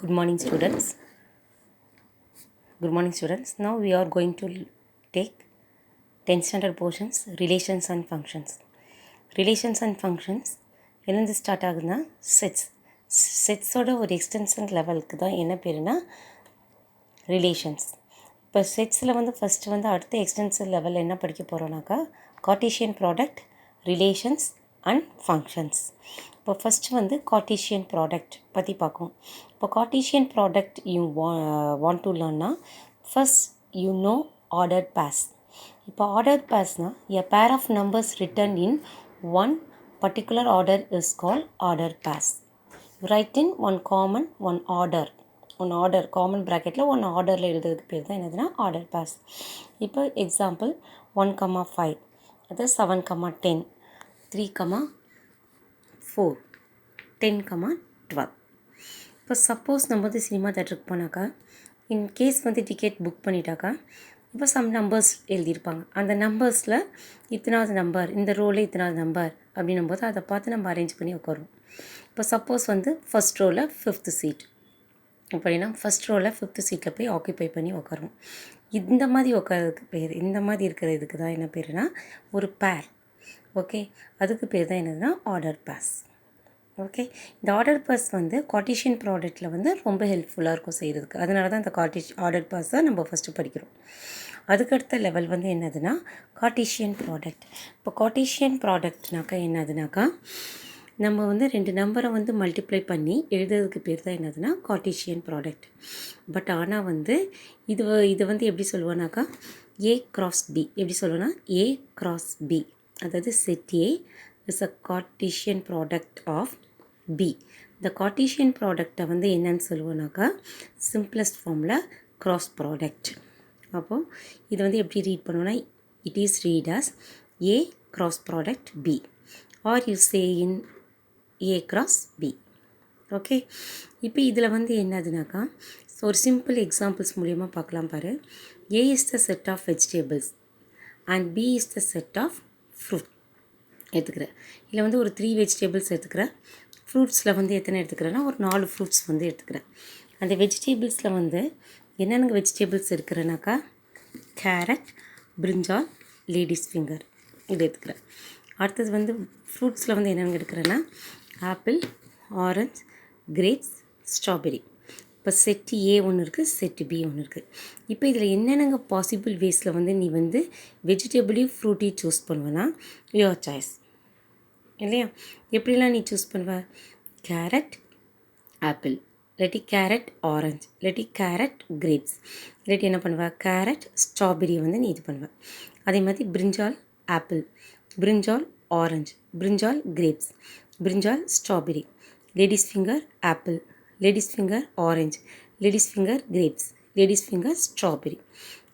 Good morning, students. Good morning, students. Now we are going to take 10th standard portions relations and functions. Relations and functions எಲ್ಲಿருந்து start ஆகுதுன்னா செட்ஸோட ஒரு extension லெவலுக்கு தான் என்ன பேருனா relations. இப்போ செட்ஸில் வந்து ஃபஸ்ட்டு வந்து அடுத்த எக்ஸ்டென்ஷன் லெவலில் என்ன படிக்க போகிறோன்னாக்கா Cartesian product, relations and functions. இப்போ ஃபஸ்ட்டு வந்து கார்ட்டீசியன் ப்ராடக்ட் பற்றி பார்க்கும். இப்போ Cartesian product you want to லேர்ன்னா first you know ordered pairs. இப்போ ஆர்டர்ட் பேஸ்னால் a pair of numbers written in one particular order is called order pairs. Write in one common one order, one order common ப்ராக்கெட்டில் one ஆர்டரில் எழுதுறதுக்கு பேர் தான் என்னதுன்னா order pass. இப்போ example 1,5, அது 7,10, 3,4, 10,12. இப்போ சப்போஸ் நம்ம வந்து சினிமா தேட்டருக்கு போனாக்கா இன்கேஸ் வந்து டிக்கெட் புக் பண்ணிட்டாக்கா இப்போ சம் நம்பர்ஸ் எழுதியிருப்பாங்க. அந்த நம்பர்ஸில் இத்தனாவது நம்பர், இந்த ரோவில் இத்தனாவது நம்பர் அப்படின்னும் போது அதை பார்த்து நம்ம அரேஞ்ச் பண்ணி உட்காருவோம். இப்போ சப்போஸ் வந்து ஃபஸ்ட் ரோவில் 5th சீட் அப்படின்னா ஃபஸ்ட் ரோவில் 5th சீட்டில் போய் ஆக்குப்பை பண்ணி உட்காருவோம். இந்த மாதிரி உட்காரதுக்கு பேர், இந்த மாதிரி இருக்கிற இதுக்கு தான் என்ன பேருனா ஒரு பேர். ஓகே, அதுக்கு பேர் தான் என்னதுன்னா ஆர்டர் பாஸ். ஓகே, இந்த ஆர்டர் பாஸ் வந்து கார்ட்டீசியன் ப்ராடக்ட்டில் வந்து ரொம்ப ஹெல்ப்ஃபுல்லாக இருக்கும் செய்கிறதுக்கு. அதனால தான் இந்த ஆர்டர் பாஸ் தான் நம்ம ஃபஸ்ட்டு படிக்கிறோம். அதுக்கடுத்த லெவல் வந்து என்னதுன்னா கார்ட்டீசியன் ப்ராடக்ட். இப்போ கார்ட்டீசியன் ப்ராடக்ட்னாக்கா என்னதுனாக்கா நம்ம வந்து ரெண்டு நம்பரை வந்து மல்டிப்ளை பண்ணி எழுதுறதுக்கு பேர் தான் என்னதுன்னா கார்ட்டீசியன் ப்ராடக்ட். பட் ஆனால் வந்து இது வந்து எப்படி சொல்லுவோன்னாக்கா ஏ கிராஸ் பி. எப்படி சொல்லுவோன்னா ஏ கிராஸ் பி, அதாவது set A is a cartesian product of B. இந்த கார்ட்டீசியன் ப்ராடக்டை வந்து என்னன்னு சொல்லுவோன்னாக்கா சிம்பிளஸ்ட் ஃபார்மில் கிராஸ் ப்ராடக்ட். அப்போது இது வந்து எப்படி ரீட் பண்ணுவோன்னா it is read as A cross product B or you say in A cross B. Okay, இப்போ இதில் வந்து என்னதுனாக்கா ஒரு சிம்பிள் எக்ஸாம்பிள்ஸ் மூலிமா பார்க்கலாம் பாரு. A is the set of vegetables and B is the set of fruit எடுத்துக்கிறேன். இதில் வந்து ஒரு 3 வெஜிடபிள்ஸ் எடுத்துக்கிறேன். ஃப்ரூட்ஸில் வந்து எத்தனை எடுத்துக்கிறேன்னா ஒரு 4 ஃப்ரூட்ஸ் வந்து எடுத்துக்கிறேன். அந்த வெஜிடபிள்ஸில் வந்து என்னென்ன வெஜிடபிள்ஸ் எடுக்கிறேன்னாக்கா கேரட், பிரிஞ்சால், லேடிஸ் ஃபிங்கர் இது எடுத்துக்கிறேன். அடுத்தது வந்து ஃப்ரூட்ஸில் வந்து என்னென்ன எடுக்கிறேன்னா ஆப்பிள், ஆரஞ்ச், கிரேப்ஸ், ஸ்ட்ராபெரி. இப்போ செட்டு ஏ ஒன்று இருக்குது, செட்டு பி ஒன்று இருக்குது. இப்போ இதில் என்னென்னங்க பாசிபிள் வேஸில் வந்து நீ வந்து வெஜிடபிளையும் ஃப்ரூட்டையும் சூஸ் பண்ணுவேன்னா யுவர் சாய்ஸ் இல்லையா? எப்படிலாம் நீ சூஸ் பண்ணுவ? கேரட் ஆப்பிள், இல்லாட்டி கேரட் ஆரஞ்ச், இல்லாட்டி கேரட் கிரேப்ஸ், இல்லாட்டி என்ன பண்ணுவேன் கேரட் ஸ்ட்ராபெரியை வந்து நீ இது பண்ணுவேன். அதே மாதிரி brinjal apple, brinjal orange, brinjal grapes, brinjal strawberry, ladies finger apple, ladies finger orange, ladies finger grapes, ladies finger strawberry.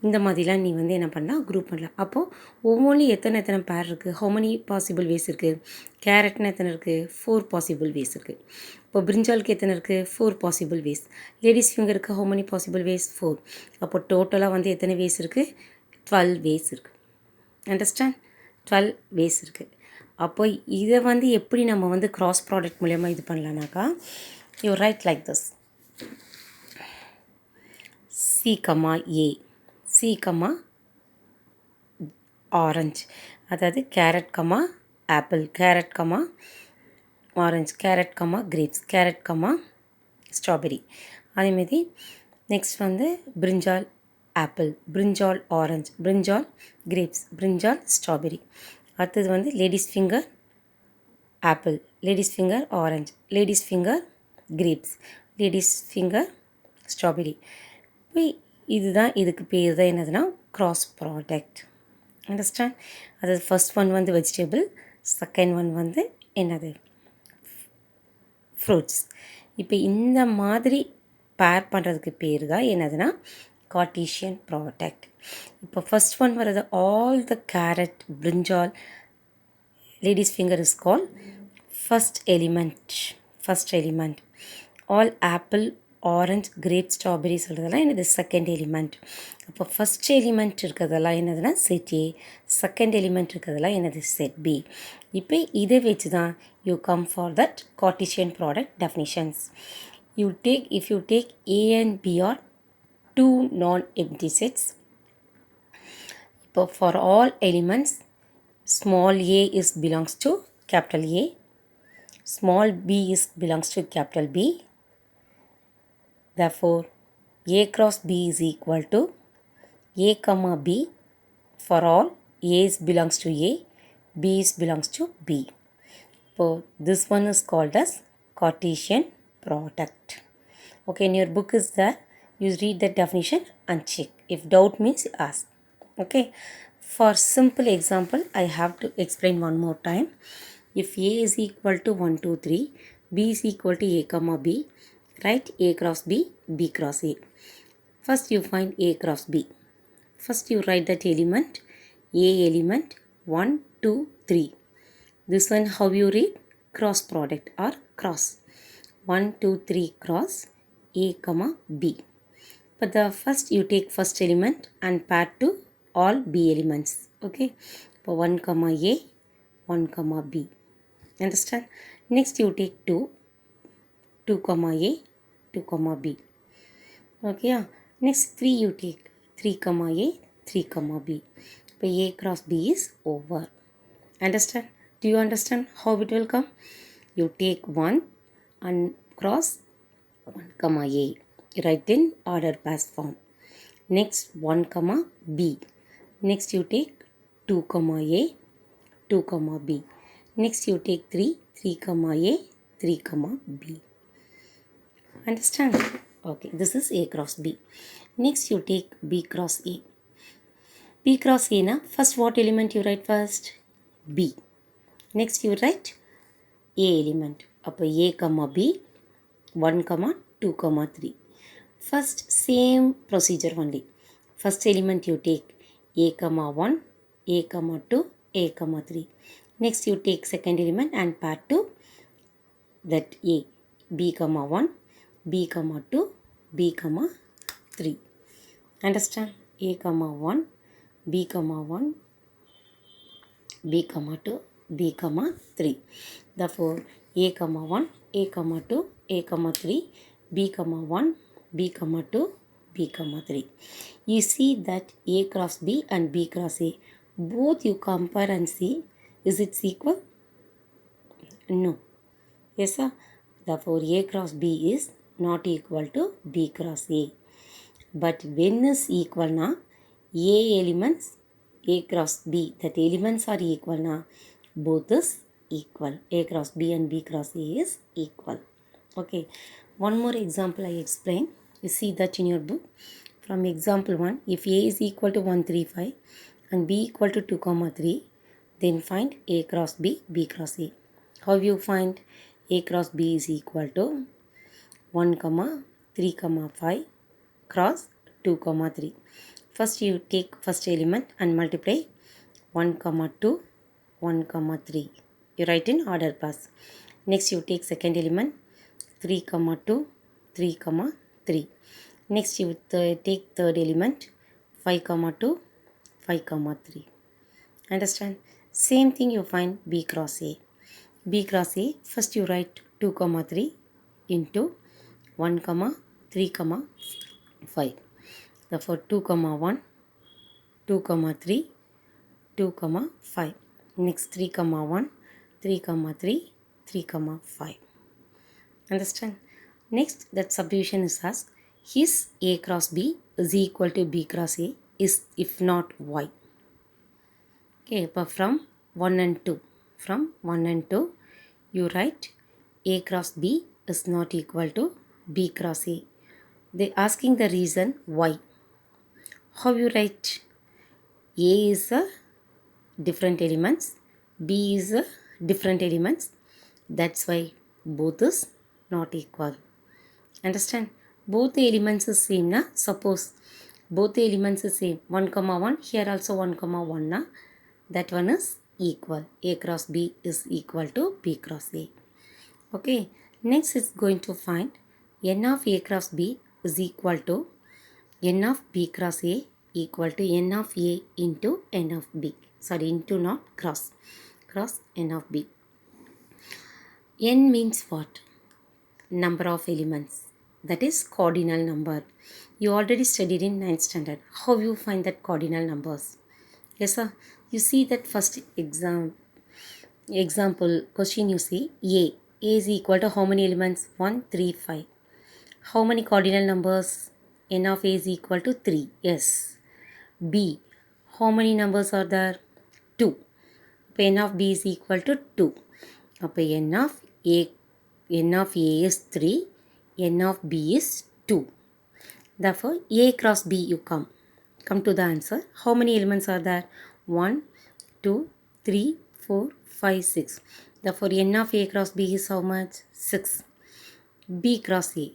இந்த மாதிரிலாம் நீ வந்து என்ன பண்ணலாம் குரூப் பண்ணலாம். அப்போது ஒவ்வொன்றும் எத்தனை பேர் இருக்குது, ஹவு மெனி பாசிபிள் வேஸ் இருக்குது. கேரட்னு எத்தனை இருக்குது, 4 பாசிபிள் வேஸ் இருக்குது. இப்போ பிரிஞ்சாலுக்கு எத்தனை இருக்குது, 4 பாசிபிள் வேஸ். லேடிஸ் ஃபிங்கருக்கு ஹவு மெனி பாசிபிள் வேஸ், 4. அப்போ டோட்டலாக வந்து எத்தனை வேஸ் இருக்குது, 12 வேஸ் இருக்குது. அண்டர்ஸ்டாண்ட்? 12 வேஸ் இருக்குது. அப்போ இதை வந்து எப்படி நம்ம வந்து கிராஸ் ப்ராடக்ட் மூலயமா இது பண்ணலான்னாக்கா you write like this. C comma A, C comma orange, அதாவது carrot comma apple, carrot comma orange, carrot comma grapes, carrot comma strawberry. அதேமாரி நெக்ஸ்ட் வந்து brinjal apple, brinjal orange, brinjal grapes, brinjal strawberry. அடுத்தது வந்து ladies finger apple, ladies finger orange, ladies finger grapes, ladies finger strawberry. இதுதான் இதுக்கு பேர் தான் என்னதுன்னா cross product. Understand? அதாவது ஃபர்ஸ்ட் ஒன் வந்து வெஜிடபிள், செகண்ட் ஒன் வந்து என்னது ஃப்ரூட்ஸ். இப்போ இந்த மாதிரி பேர் பண்ணுறதுக்கு பேர் தான் என்னதுன்னா கார்ட்டீசியன் ப்ராடக்ட். இப்போ ஃபர்ஸ்ட் ஒன் வர்றது ஆல் த கேரட், பிரிஞ்சால், ladies finger is call first element. First element. All apple, orange, grape, strawberry சொல்கிறதெல்லாம் என்னது செகண்ட் எலிமெண்ட். அப்போ ஃபஸ்ட் எலிமெண்ட் இருக்கிறதெல்லாம் என்னதுன்னா செட் ஏ, செகண்ட் எலிமெண்ட் இருக்கிறதெல்லாம் என்னது செட் பி. இப்போ இதை வச்சு தான் you come for that Cartesian product definitions. if you take A and B are two non-empty sets, but for all elements, small a is belongs to capital A, small b is belongs to capital B. Therefore, A cross B is equal to A comma B. For all, A is belongs to A, B is belongs to B. So this one is called as Cartesian product. Okay, in your book is there. You read the definition and check. If doubt means ask. Okay. For simple example, I have to explain one more time. If A is equal to 1, 2, 3, B is equal to A comma B, write A cross B, B cross A. First you find A cross B. First you write that element, A element 1, 2, 3. This one how you read? Cross product or cross. 1, 2, 3 cross A comma B. But the first you take first element and pair to all B elements. Okay. For 1 comma A, 1 comma B. Understand? Next you take 2, 2 comma A, 2 comma B. Okay. Yeah. Next 3 you take 3 comma A, 3 comma B. So A cross B is over. Understand? Do you understand how it will come? You take 1 and cross 1 comma A. Write in order pass form. Next 1 comma B. Next you take 2 comma A, 2 comma B. Next you take 3, 3 comma A, 3 comma B. Understand? Okay, this is A cross B. Next you take B cross A. B cross A na, first what element you write first? B. Next you write A element. Appo A comma B, 1 comma 2 comma 3. First same procedure only. First element you take A comma 1, A comma 2, A comma 3. Next you take second element and pair to that A, B comma 1, B comma 2, B comma 3. Understand? A comma 1, B comma 1, B comma 2, B comma 3. Therefore, A comma 1, A comma 2, A comma 3, B comma 1, B comma 2, B comma 3. You see that A cross B and B cross A, both you compare and see, is it equal? No. Yes, sir. Therefore, A cross B is not equal to B cross A. But when is equal na, A elements, A cross B, that elements are equal na, both is equal. A cross B and B cross A is equal. Okay. One more example I explain. You see that in your book. From example 1, if A is equal to 1, 3, 5 and B equal to 2, 3, then find A cross B, B cross A. How you find A cross B is equal to 1, 3, 5 cross 2, 3. First you take first element and multiply 1, 2, 1, 3. You write in order pass. Next you take second element 3, 2, 3, 3. Next you take third element 5, 2, 5, 3. Understand? Same thing you find B cross A. B cross A, first you write 2, 3 into 1, 3, 5. Therefore 2, 1, 2, 3, 2, 5. Next 3, 1, 3, 3, 3, 5. Understand? Next, that subdivision is asked, is A cross B is equal to B cross A is if not Y. Okay, but from 1 and 2. From 1 and 2, you write A cross B is not equal to B cross A. They asking the reason why. How you write? A is a different elements, B is a different elements. That's why both is not equal. Understand? Both the elements is same na. Suppose both the elements is same. 1, 1. Here also 1, 1 na. That one is equal. A cross B is equal to B cross A. Okay. Next is going to find n of A cross B is equal to n of B cross A equal to n of A into n of B. Sorry, into not cross. Cross n of B. N means what? Number of elements. that is cardinal number. You already studied in 9th standard. How you find that cardinal numbers? Yes, sir. You see that first example question you see A. A is equal to how many elements? 1, 3, 5. How many cardinal numbers? N of A is equal to 3. Yes. B. How many numbers are there? 2. N of B is equal to 2. N of A is 3. N of B is 2. Therefore, A cross B you come. Come to the answer. How many elements are there? 1, 2, 3, 4, 5, 6. Therefore, N of A cross B is how much? 6. B cross A.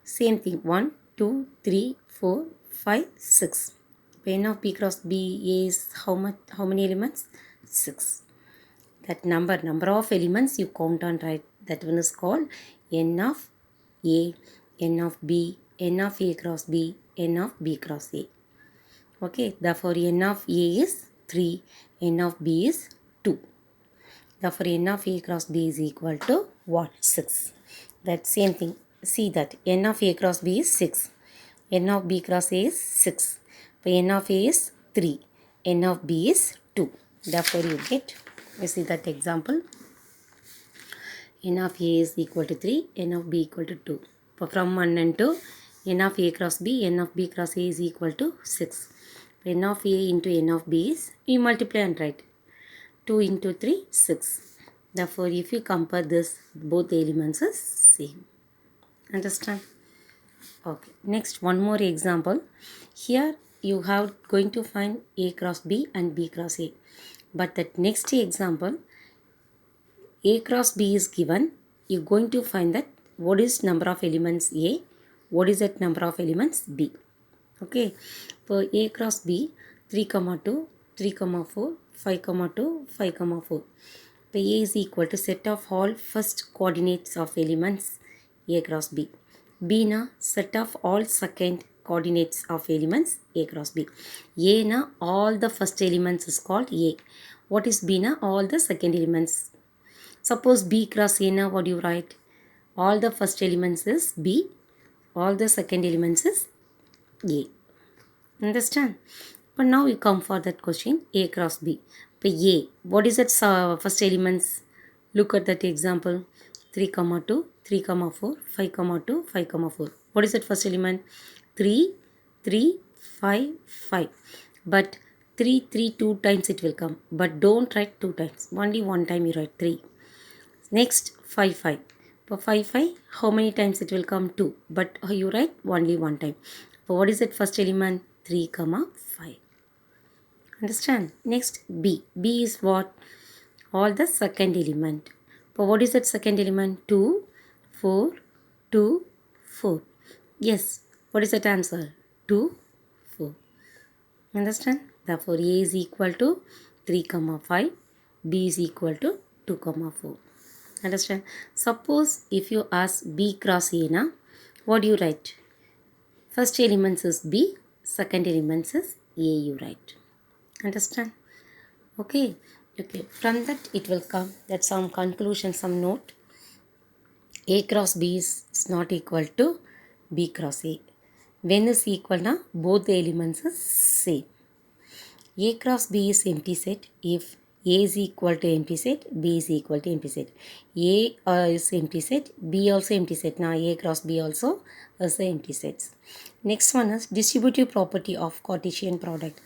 Same thing. 1, 2, 3, 4, 5, 6. N of B cross B is how much? How many elements? 6. That number of elements you count on, right? That one is called N of A, N of B, N of A cross B, N of B cross A. Okay, therefore N of A is 3, N of B is 2. Therefore N of A cross B is equal to what? 6. That same thing. See that N of A cross B is 6. N of B cross A is 6. But N of A is 3. N of B is 2. Therefore you see that example. N of A is equal to 3, N of B equal to 2. So from 1 and 2, N of A cross B, N of B cross A is equal to 6. N of A into N of B is, we multiply and write. 2 into 3, 6. Therefore, if you compare this, both the elements is same. Understand? Okay. Next, one more example. Here, you have going to find A cross B and B cross A. But that next example, A cross B is given. You're going to find that what is number of elements A, what is that number of elements B. Okay. For A cross B, 3, 2, 3, 4, 5, 2, 5, 4. So A is equal to set of all first coordinates of elements A cross B. B na set of all second coordinates of elements A cross B. A na all the first elements is called A. What is B na? All the second elements. Suppose B cross A na, what do you write? All the first elements is B. All the second elements is A. Understand? But now you come for that question A cross B. But A, what is that first elements? Look at that example. 3, 2, 3, 4, 5, 2, 5, 4. What is that first element? 3, 3, 5, 5. But 3, 3, 2 times it will come. But don't write 2 times. Only one time you write 3. Next, 5, 5. For 5, 5, how many times it will come? 2. But you write only one time. So what is that first element? 3, 5. Understand? Next, B. B is what? All the second element. So what is that second element? 2, 4, 2, 4. Yes. What is that answer? 2, 4. Understand? Therefore, A is equal to 3, 5. B is equal to 2, 4. Understand? Suppose if you ask B cross A na, what do you write? First elements is B, second elements is A you write. Understand? Okay. From that it will come that some conclusion, some note. A cross B is not equal to B cross A. When is equal na, both the elements is same. A cross B is empty set if A is equal to empty set, B is equal to empty set. A is empty set, B also empty set. Now A cross B also is the empty sets. Next one is distributive property of Cartesian product.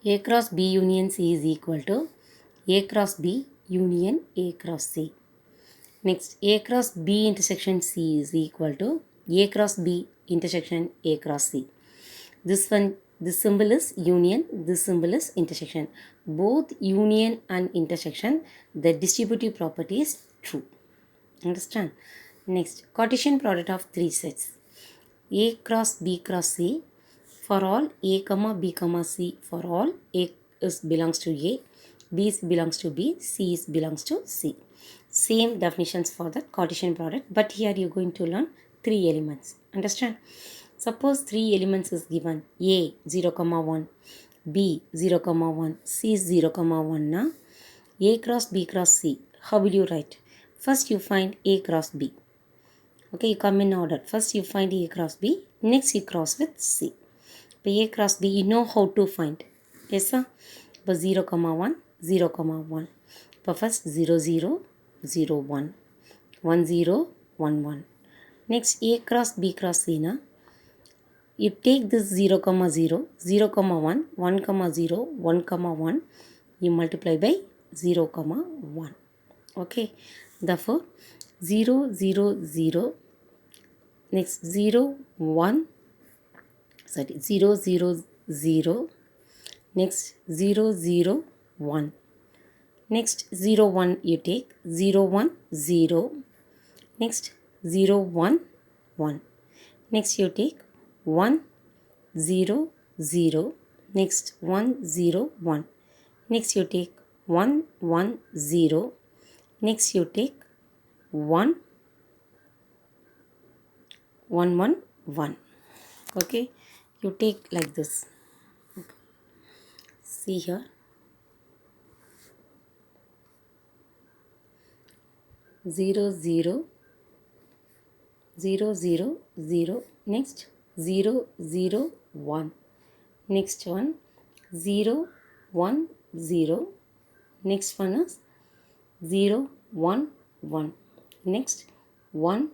A cross B union C is equal to A cross B union A cross C. Next, A cross B intersection C is equal to A cross B intersection A cross C. This symbol is union, this symbol is intersection. Both union and intersection, the distributive property is true. Understand? Next, Cartesian product of three sets. A cross B cross C for all A, B, C. For all A is belongs to A, B is belongs to B, C is belongs to C. Same definitions for the Cartesian product, but here you are going to learn 3 elements. Understand? Suppose 3 elements is given. A 0, 1, B 0, 1, C 0, 1 na. A cross B cross C. How will you write? First you find A cross B. Okay, you come in order. First you find A cross B. Next you cross with C. இப்போ A cross B you know how to find. Yes sir? இப்போ 0, 1, 0, 1. இப்போ first 0, 0, 0, 1. 1, 0, 1, 1. Next A cross B cross C na you take this 0, 0, 0, 1, 1, 0, 1, 1. You multiply by 0, 1. Okay. Therefore 0, 0, 0. Next 0, 1. Sorry, 0, 0, 0. Next 0, 0, 1. Next 0, 1 you take 0, 1, 0. Next 0, 1, 1. Next you take 1, 0, 0. Next 1, 0, 1. Next you take 1, 1, 0. Next you take 1, 1, 1, 1. Okay, you take like this. Okay. See here. 0, 0, 0, 0, 0. Next 0, 0, 1. Next one 0, 1, 0. Next one is 0, 1, 1. Next 1,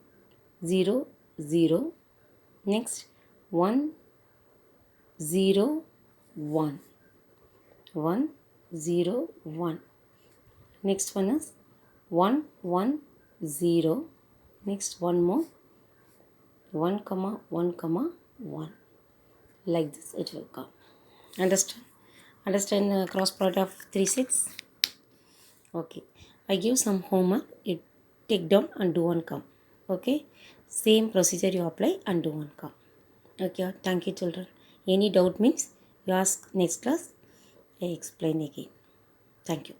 0, 0. Next 1, 0, 1. 1, 0, 1. Next one is 1, 1, 0. Next one more 1, 1, 1. Like this it will come. Understand? Understand cross product of 3, 6? Okay. I give some homework. You take down and do one come. Okay. Same procedure you apply and do one come. Okay. Thank you children. Any doubt means you ask next class. I explain again. Thank you.